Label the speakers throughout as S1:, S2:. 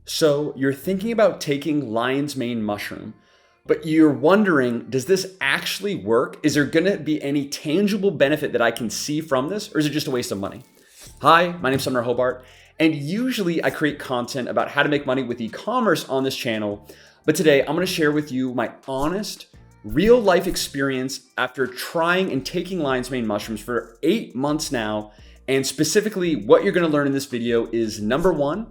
S1: So you're thinking about taking lion's mane mushroom, but you're wondering, does this actually work? Is there gonna be any tangible benefit that I can see from this, or is it just a waste of money? Hi, my name's Sumner and usually I create content about how to make money with e-commerce on this channel, but today I'm gonna share with you my honest, real life experience after trying and taking lion's mane mushrooms for 8 months now. And specifically, what you're gonna learn in this video is number one,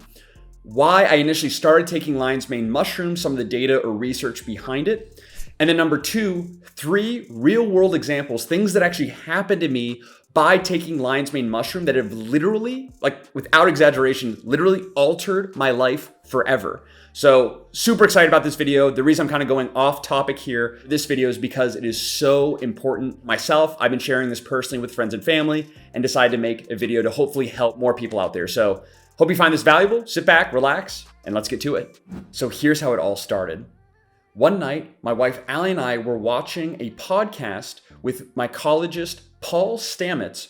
S1: why I initially started taking lion's mane mushrooms, some of the data or research behind it. And then number two, 3 real world examples, things that actually happened to me by taking lion's mane mushroom that have literally, like without exaggeration, literally altered my life forever. So super excited about this video. The reason I'm kind of going off topic here, this video is because it is so important. Myself, I've been sharing this personally with friends and family and decided to make a video to hopefully help more people out there. So hope you find this valuable. Sit back, relax, and let's get to it. So here's how it all started. One night, my wife Allie and I were watching a podcast with mycologist Paul Stamets,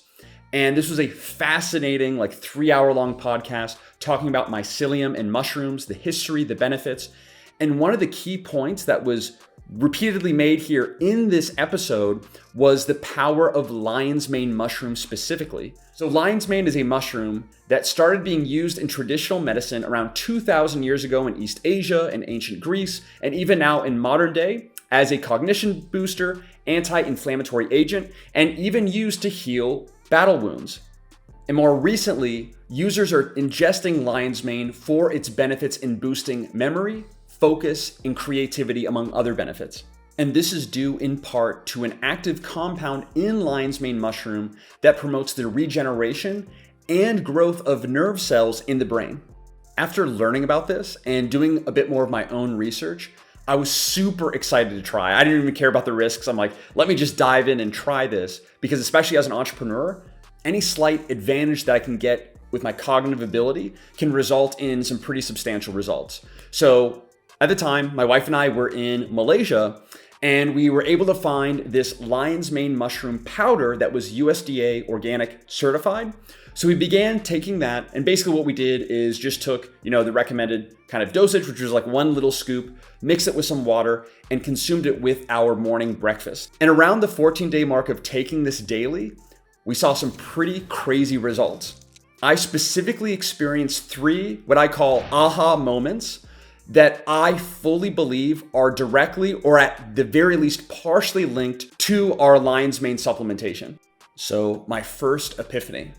S1: and this was a fascinating, 3-hour-long podcast talking about mycelium and mushrooms, the history, the benefits. And one of the key points that was repeatedly made here in this episode was the power of lion's mane mushroom specifically. So lion's mane is a mushroom that started being used in traditional medicine around 2,000 years ago in East Asia and ancient Greece, and even now in modern day as a cognition booster, anti-inflammatory agent, and even used to heal battle wounds. And more recently, users are ingesting lion's mane for its benefits in boosting memory, focus, and creativity, among other benefits. And this is due in part to an active compound in lion's mane mushroom that promotes the regeneration and growth of nerve cells in the brain. After learning about this and doing a bit more of my own research, I was super excited to try. I didn't even care about the risks. I'm like, let me just dive in and try this, because especially as an entrepreneur, any slight advantage that I can get with my cognitive ability can result in some pretty substantial results. So at the time, my wife and I were in Malaysia, and we were able to find this lion's mane mushroom powder that was USDA organic certified. So we began taking that, and basically what we did is just took, the recommended kind of dosage, which was like 1 little scoop, mixed it with some water, and consumed it with our morning breakfast. And around the 14-day mark of taking this daily, we saw some pretty crazy results. I specifically experienced 3 what I call aha moments that I fully believe are directly, or at the very least partially linked to our lion's mane supplementation. So my first epiphany.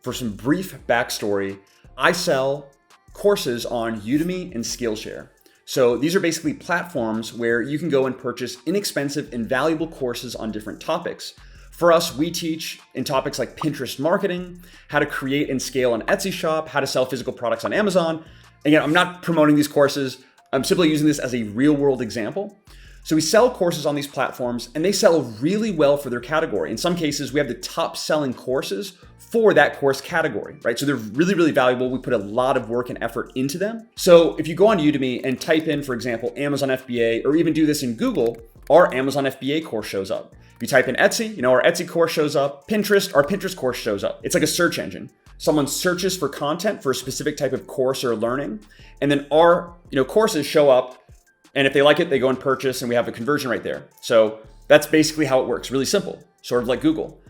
S1: For some brief backstory, I sell courses on Udemy and Skillshare. So these are basically platforms where you can go and purchase inexpensive and valuable courses on different topics. For us, we teach in topics like Pinterest marketing, how to create and scale an Etsy shop, how to sell physical products on Amazon. Again, I'm not promoting these courses. I'm simply using this as a real world example. So we sell courses on these platforms, and they sell really well for their category. In some cases, we have the top selling courses for that course category, right? So they're really, really valuable. We put a lot of work and effort into them. So if you go on Udemy and type in, for example, Amazon FBA, or even do this in Google, our Amazon FBA course shows up. If you type in Etsy, our Etsy course shows up. Pinterest, our Pinterest course shows up. It's like a search engine. Someone searches for content for a specific type of course or learning, and then our courses show up. And if they like it, they go and purchase, and we have a conversion right there. So that's basically how it works. Really simple, sort of like Google.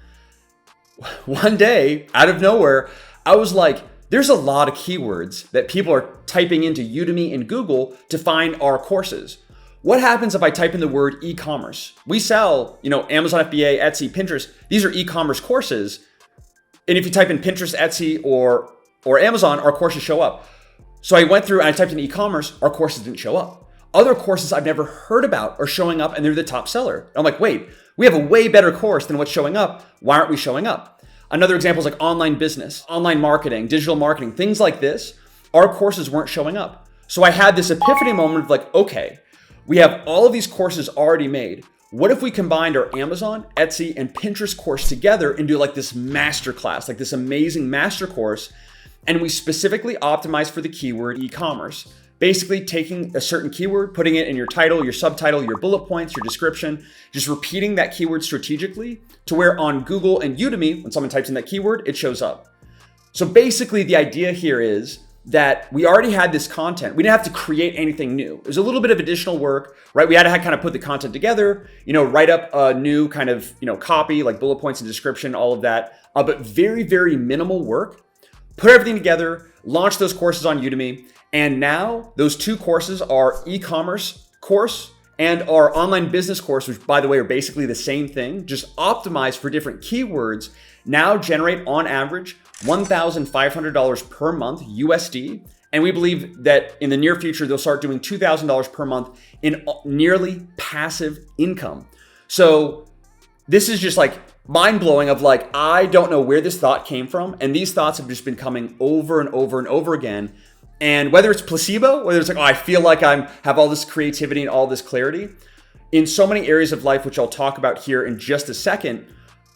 S1: One day, out of nowhere, I was like, there's a lot of keywords that people are typing into Udemy and Google to find our courses. What happens if I type in the word e-commerce? We sell, Amazon FBA, Etsy, Pinterest. These are e-commerce courses. And if you type in Pinterest, Etsy, or Amazon, our courses show up. So I went through and I typed in e-commerce, our courses didn't show up. Other courses I've never heard about are showing up, and they're the top seller. I'm like, wait, we have a way better course than what's showing up. Why aren't we showing up? Another example is like online business, online marketing, digital marketing, things like this. Our courses weren't showing up. So I had this epiphany moment of like, okay, we have all of these courses already made. What if we combined our Amazon, Etsy, and Pinterest course together and do like this masterclass, like this amazing master course, and we specifically optimize for the keyword e-commerce? Basically taking a certain keyword, putting it in your title, your subtitle, your bullet points, your description, just repeating that keyword strategically to where on Google and Udemy, when someone types in that keyword, it shows up. So basically the idea here is that we already had this content. We didn't have to create anything new. It was a little bit of additional work, right? We had to kind of put the content together, write up a new kind of, copy, like bullet points and description, all of that, but very, very minimal work. Put everything together, launch those courses on Udemy. And now those 2 courses are e-commerce course and our online business course, which by the way, are basically the same thing, just optimized for different keywords, now generate on average $1,500 per month USD. And we believe that in the near future, they'll start doing $2,000 per month in nearly passive income. So this is just like mind blowing of like, I don't know where this thought came from. And these thoughts have just been coming over and over and over again. And whether it's placebo, whether it's like, oh, I feel like I have all this creativity and all this clarity in so many areas of life, which I'll talk about here in just a second,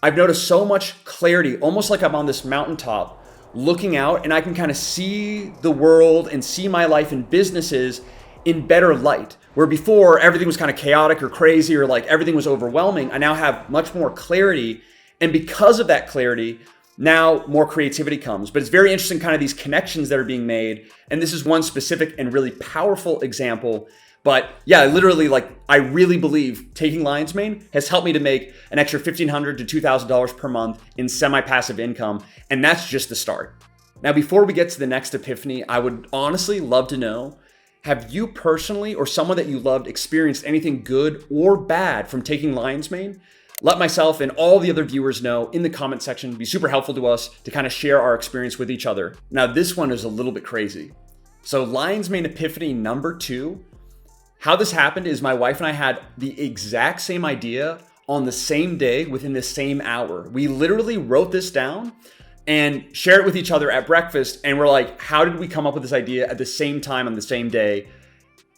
S1: I've noticed so much clarity, almost like I'm on this mountaintop looking out and I can kind of see the world and see my life and businesses in better light. Where before everything was kind of chaotic or crazy or like everything was overwhelming, I now have much more clarity. And because of that clarity, now more creativity comes. But it's very interesting kind of these connections that are being made. And this is one specific and really powerful example. But yeah, literally, like, I really believe taking Lion's Mane has helped me to make an extra $1,500 to $2,000 per month in semi-passive income. And that's just the start. Now, before we get to the next epiphany, I would honestly love to know, have you personally or someone that you loved experienced anything good or bad from taking Lion's Mane? Let myself and all the other viewers know in the comment section. It'd be super helpful to us to kind of share our experience with each other. Now, this one is a little bit crazy. So Lion's Mane epiphany number 2. How this happened is my wife and I had the exact same idea on the same day within the same hour. We literally wrote this down and shared it with each other at breakfast. And we're like, how did we come up with this idea at the same time on the same day?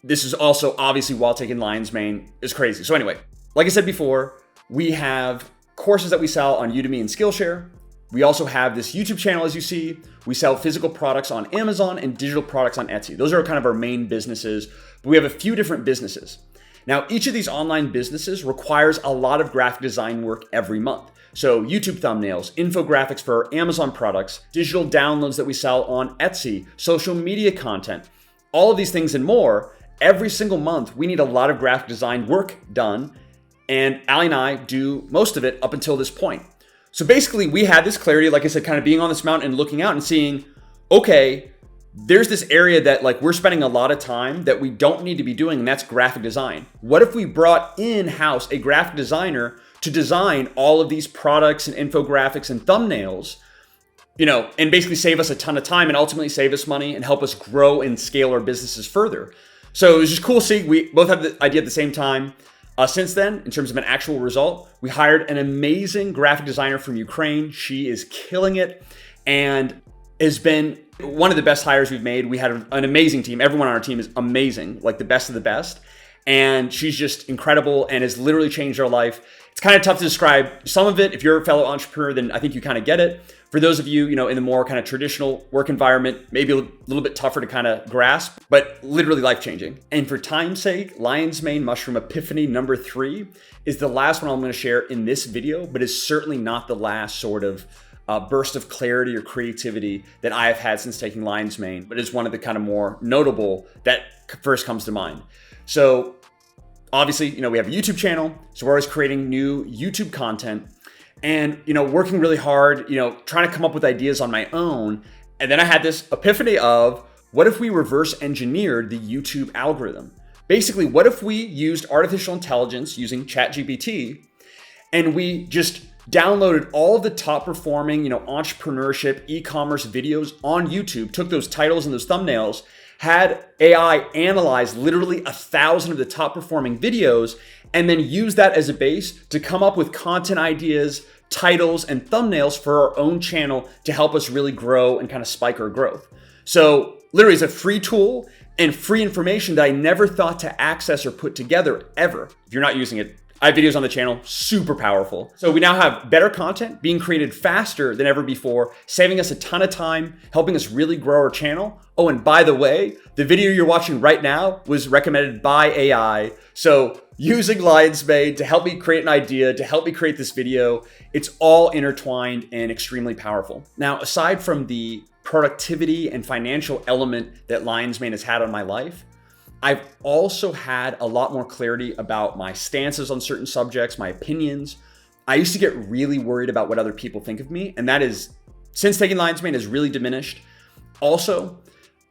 S1: This is also obviously while taking Lion's Mane. Is crazy. So anyway, like I said before, we have courses that we sell on Udemy and Skillshare. We also have this YouTube channel, as you see. We sell physical products on Amazon and digital products on Etsy. Those are kind of our main businesses, but we have a few different businesses. Now, each of these online businesses requires a lot of graphic design work every month. So YouTube thumbnails, infographics for Amazon products, digital downloads that we sell on Etsy, social media content, all of these things and more. Every single month, we need a lot of graphic design work done. And Allie and I do most of it up until this point. So basically we had this clarity, like I said, kind of being on this mountain and looking out and seeing, okay, there's this area that like we're spending a lot of time that we don't need to be doing, and that's graphic design. What if we brought in-house a graphic designer to design all of these products and infographics and thumbnails, and basically save us a ton of time and ultimately save us money and help us grow and scale our businesses further. So it was just cool seeing we both had the idea at the same time. Since then, in terms of an actual result, we hired an amazing graphic designer from Ukraine. She is killing it and has been one of the best hires we've made. We had an amazing team. Everyone on our team is amazing, like the best of the best. And she's just incredible and has literally changed our life. It's kind of tough to describe some of it. If you're a fellow entrepreneur, then I think you kind of get it. For those of you, in the more kind of traditional work environment, maybe a little bit tougher to kind of grasp, but literally life-changing. And for time's sake, Lion's Mane Mushroom Epiphany number 3 is the last one I'm going to share in this video, but is certainly not the last sort of burst of clarity or creativity that I have had since taking Lion's Mane, but is one of the kind of more notable that first comes to mind. So obviously, we have a YouTube channel, so we're always creating new YouTube content. And, working really hard, trying to come up with ideas on my own. And then I had this epiphany of, what if we reverse engineered the YouTube algorithm? Basically, what if we used artificial intelligence using ChatGPT and we just downloaded all of the top performing, entrepreneurship, e-commerce videos on YouTube, took those titles and those thumbnails, had AI analyze literally 1,000 of the top performing videos, and then use that as a base to come up with content ideas, titles, and thumbnails for our own channel to help us really grow and kind of spike our growth. So literally it's a free tool and free information that I never thought to access or put together ever. If you're not using it, I have videos on the channel, super powerful. So we now have better content being created faster than ever before, saving us a ton of time, helping us really grow our channel. Oh, and by the way, the video you're watching right now was recommended by AI. So using Lion's Mane to help me create an idea, to help me create this video, it's all intertwined and extremely powerful. Now, aside from the productivity and financial element that Lion's Mane has had on my life, I've also had a lot more clarity about my stances on certain subjects, my opinions. I used to get really worried about what other people think of me, and that is, since taking Lion's Mane, has really diminished. Also,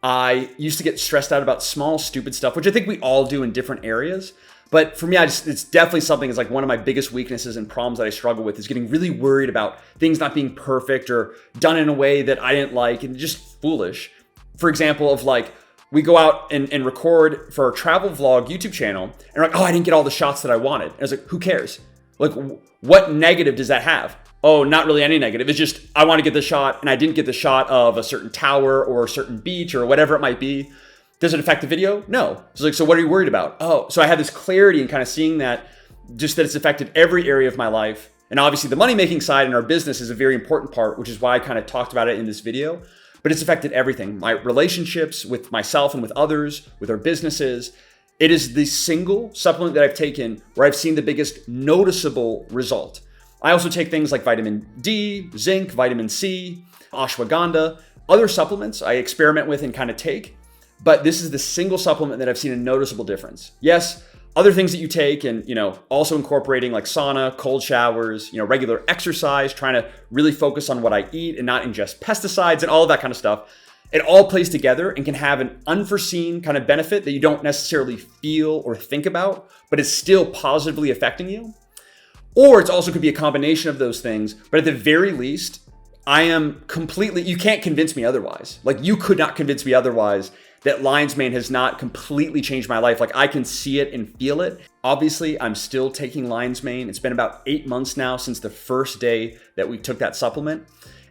S1: I used to get stressed out about small, stupid stuff, which I think we all do in different areas. But for me, it's definitely something that's like one of my biggest weaknesses and problems that I struggle with is getting really worried about things not being perfect or done in a way that I didn't like and just foolish. For example, of like, we go out and record for our travel vlog YouTube channel and we're like, oh, I didn't get all the shots that I wanted. And I was like, who cares? Like, what negative does that have? Oh, not really any negative. It's just, I want to get the shot and I didn't get the shot of a certain tower or a certain beach or whatever it might be. Does it affect the video? No. It's like, so what are you worried about? Oh, so I had this clarity and kind of seeing that, just that it's affected every area of my life. And obviously the money-making side in our business is a very important part, which is why I kind of talked about it in this video. But it's affected everything. My relationships with myself and with others, with our businesses. It is the single supplement that I've taken where I've seen the biggest noticeable result. I also take things like vitamin D, zinc, vitamin C, ashwagandha, other supplements I experiment with and kind of take. But this is the single supplement that I've seen a noticeable difference. Yes, other things that you take and, also incorporating like sauna, cold showers, regular exercise, trying to really focus on what I eat and not ingest pesticides and all of that kind of stuff. It all plays together and can have an unforeseen kind of benefit that you don't necessarily feel or think about, but it's still positively affecting you. Or it also could be a combination of those things, but at the very least, you can't convince me otherwise. Like you could not convince me otherwise that Lion's Mane has not completely changed my life. Like I can see it and feel it. Obviously, I'm still taking Lion's Mane. It's been about 8 months now since the first day that we took that supplement.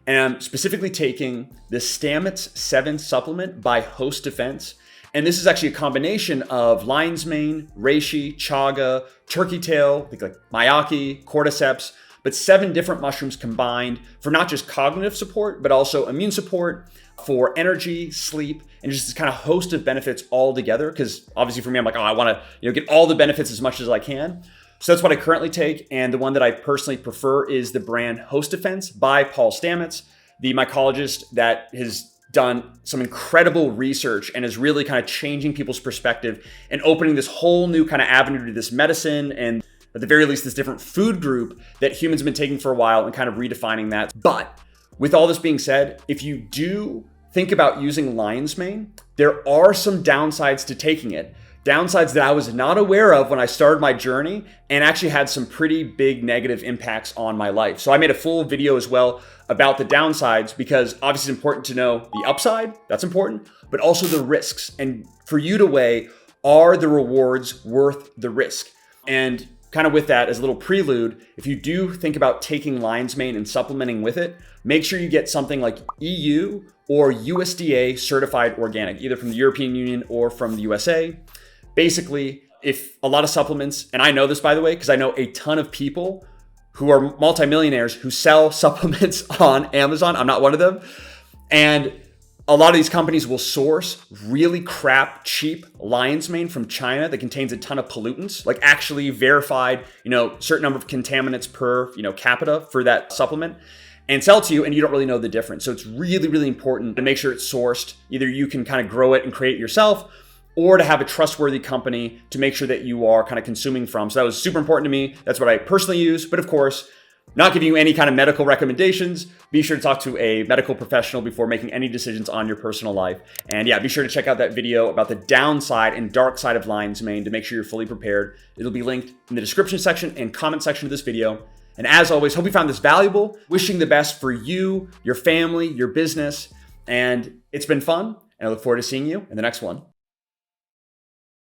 S1: And I'm specifically taking the Stamets 7 supplement by Host Defense. And this is actually a combination of lion's mane, reishi, chaga, turkey tail, like miyake, cordyceps, but 7 different mushrooms combined for not just cognitive support, but also immune support, for energy, sleep, and just this kind of host of benefits all together. Because obviously for me, I'm like, oh, I want to get all the benefits as much as I can. So that's what I currently take. And the one that I personally prefer is the brand Host Defense by Paul Stamets, the mycologist that has done some incredible research and is really kind of changing people's perspective and opening this whole new kind of avenue to this medicine and at the very least this different food group that humans have been taking for a while and kind of redefining that. But with all this being said, if you do think about using lion's mane, there are some downsides to taking it. Downsides that I was not aware of when I started my journey and actually had some pretty big negative impacts on my life. So I made a full video as well about the downsides because obviously it's important to know the upside, that's important, but also the risks. And for you to weigh, are the rewards worth the risk? And kind of with that as a little prelude, if you do think about taking lion's mane and supplementing with it, make sure you get something like EU or USDA certified organic, either from the European Union or from the USA. Basically, if a lot of supplements, and I know this by the way, because I know a ton of people who are multimillionaires who sell supplements on Amazon. I'm not one of them. And a lot of these companies will source really crap, cheap lion's mane from China that contains a ton of pollutants, like actually verified, certain number of contaminants per, capita for that supplement, and sell it to you, and you don't really know the difference. So it's really, really important to make sure it's sourced. Either you can kind of grow it and create it yourself, or to have a trustworthy company to make sure that you are kind of consuming from. So that was super important to me. That's what I personally use. But of course, not giving you any kind of medical recommendations. Be sure to talk to a medical professional before making any decisions on your personal life. And yeah, be sure to check out that video about the downside and dark side of lion's mane to make sure you're fully prepared. It'll be linked in the description section and comment section of this video. And as always, hope you found this valuable. Wishing the best for you, your family, your business. And it's been fun. And I look forward to seeing you in the next one.